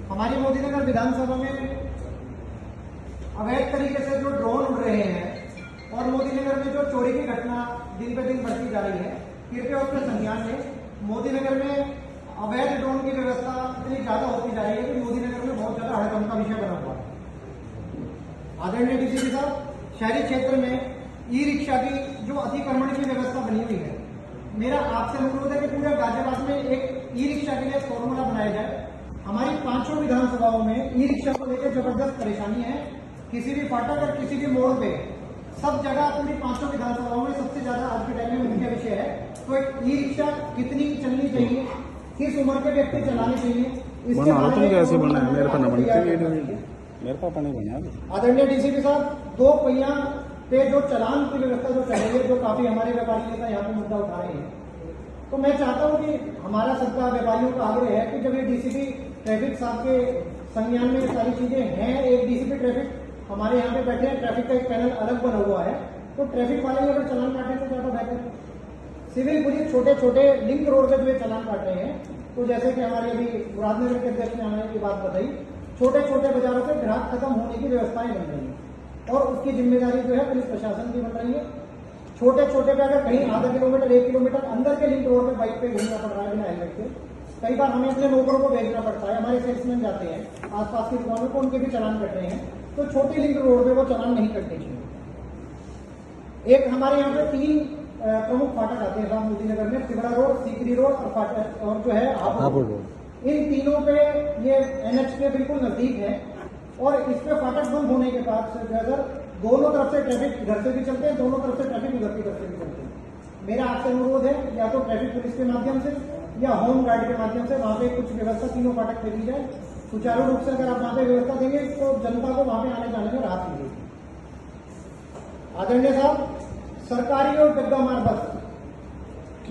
हमारी मोदीनगर विधानसभा में अवैध तरीके से जो ड्रोन उड़ रहे हैं और मोदीनगर में जो चोरी की घटना दिन पे दिन बढ़ती जा रही है, कृपया उसके संज्ञान लें। मोदीनगर में अवैध ड्रोन की व्यवस्था इतनी ज्यादा होती जा रही है कि मोदीनगर में बहुत ज्यादा हड़कंप का विषय बना हुआ है। आदरणीय डीसीपी साहब, शहरी क्षेत्र में ई रिक्शा की जो अतिक्रमण की व्यवस्था बनी हुई है, मेरा आपसे अनुरोध है कि पूरे गाजियाबाद में एक ई रिक्शा के लिए फॉर्मूला बनाया जाए। हमारी 5 विधानसभाओं में ई रिक्शा को लेकर जबरदस्त परेशानी है। किसी भी फाटक और किसी भी मोड़ पे सब जगह पूरी 5 विधानसभाओं में सबसे ज्यादा आज के टाइम में मुख्य विषय है। तो एक ई रिक्शा कितनी चलनी चाहिए, किस उम्र के व्यक्ति चलाने चाहिए, इसके बारे में कैसे बना है मेरे को नहीं बना। आदरणीय डीसीपी साहब, 2 पहिया पे जो चलान की व्यवस्था जो चल रही है, जो काफी हमारे व्यापारी नेता यहाँ पे मुद्दा उठा रहे हैं, तो मैं चाहता हूँ कि हमारा सबका व्यापारियों का आग्रह है कि जब ये डीसीपी ट्रैफिक साहब के संज्ञान में सारी चीजें हैं, एक डीसीपी ट्रैफिक हमारे यहाँ पे बैठे हैं, ट्रैफिक का एक पैनल अलग बना हुआ है, तो ट्रैफिक वाले अगर चलान काटे तो ज्यादा बेहतर। सिविल पुलिस छोटे छोटे लिंक रोड पे जो ये चलान काट रहे हैं, तो जैसे कि हमारे अभी मुरादनगर के अध्यक्ष ने हमें ये बात बताई, छोटे छोटे बाजारों से ग्राहक खत्म होने की व्यवस्थाएं बन रही है और उसकी जिम्मेदारी जो है पुलिस प्रशासन की बन रही है। छोटे छोटे पे अगर कहीं आधा किलोमीटर 1 किलोमीटर अंदर के लिंक रोड पे बाइक पे घूमना पड़ रहा है बिना हेलमेट के, कई बार हमें अपने नौकरों को भेजना पड़ता है, हमारे सेल्समैन जाते हैं आसपास की दुकानों को, उनके भी चलान कट रहे हैं, तो छोटी लिंक रोड पे वो चलान नहीं कटने चाहिए। एक हमारे यहाँ पे 3 प्रमुख फाटक आते हैं साहब मोदीनगर में, तिगड़ा रोड, सीकरी रोड और फाटक और जो है हापुड़ रोड। इन तीनों पे ये NH के बिल्कुल नजदीक है और इस पे फाटक बंद होने के बाद से जो है दोनों तरफ से ट्रैफिक इधर से भी चलते हैं, दोनों तरफ से ट्रैफिक उधर की तरफ से भी चलते हैं। मेरा आपसे अनुरोध है या तो ट्रैफिक पुलिस के माध्यम से या होम गार्ड के माध्यम से वहां पे कुछ व्यवस्था तीनों फाटक पे दी जाए। सुचारू रूप से अगर आप वहां पे व्यवस्था देंगे तो जनता को वहां पे आने जाने में राहत मिलेगी। आदरणीय साहब, सरकारी और डग्गा मार बस,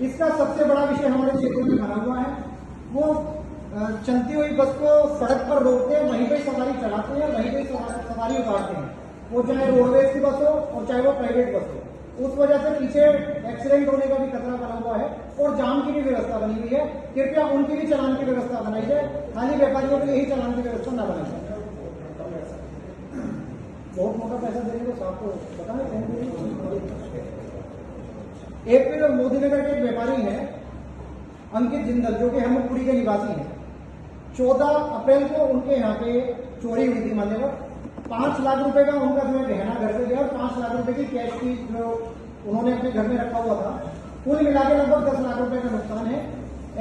इसका सबसे बड़ा विषय हमारे क्षेत्र में बना हुआ है। वो चलती हुई बस को सड़क पर रोकते हैं, वहीं पे सवारी चढ़ाते हैं, वहीं पे सवारी उतारते हैं, वो चाहे रोडवेज की बस हो और चाहे वो प्राइवेट बस हो। उस वजह से पीछे एक्सीडेंट होने का भी खतरा बना हुआ है और जाम की भी व्यवस्था बनी हुई है। कृपया उनकी भी चालान की व्यवस्था बनाई जाए, खाली व्यापारियों के लिए ही चालान की व्यवस्था न बनाई जाए। बहुत मोटा पैसा देने को साहब को पता है। एक फिर मोदीनगर के एक व्यापारी हैं अंकित जिंदल, जो कि हेमपुरी के निवासी हैं। 14 अप्रैल को उनके यहाँ पे चोरी हुई थी मान्यवर। 5 लाख रुपए का उनका जो है गहना घर से गया और 5 लाख रुपए की कैश की जो उन्होंने अपने घर में रखा हुआ था, कुल मिला के लगभग 10 लाख रुपए का नुकसान है।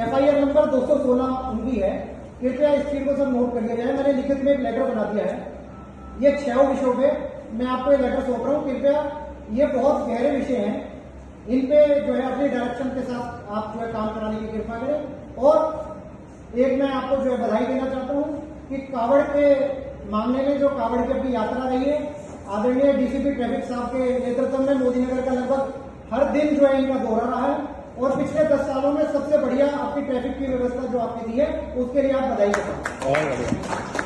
FIR नंबर 216 उनकी है। कृपया इस चीज को सब नोट कर लिया जाए। मैंने लिखित में एक लेटर बना दिया है। ये 6 विषयों पे मैं आपको ये लेटर सौंप रहा हूँ। कृपया, ये बहुत गहरे विषय हैं, इन पे जो है अपनी डायरेक्शन के साथ आप जो है काम कराने की कृपा करें। और एक मैं आपको जो है बधाई देना चाहता हूँ कि कावड़ के मामले में जो कावड़ की अपनी यात्रा रही है, आदरणीय डीसीपी ट्रैफिक साहब के नेतृत्व में मोदीनगर का लगभग हर दिन जो है इनका दौरा रहा है और पिछले 10 सालों में सबसे बढ़िया आपकी ट्रैफिक की व्यवस्था जो आपने दी है, उसके लिए आप बधाई देता हूँ।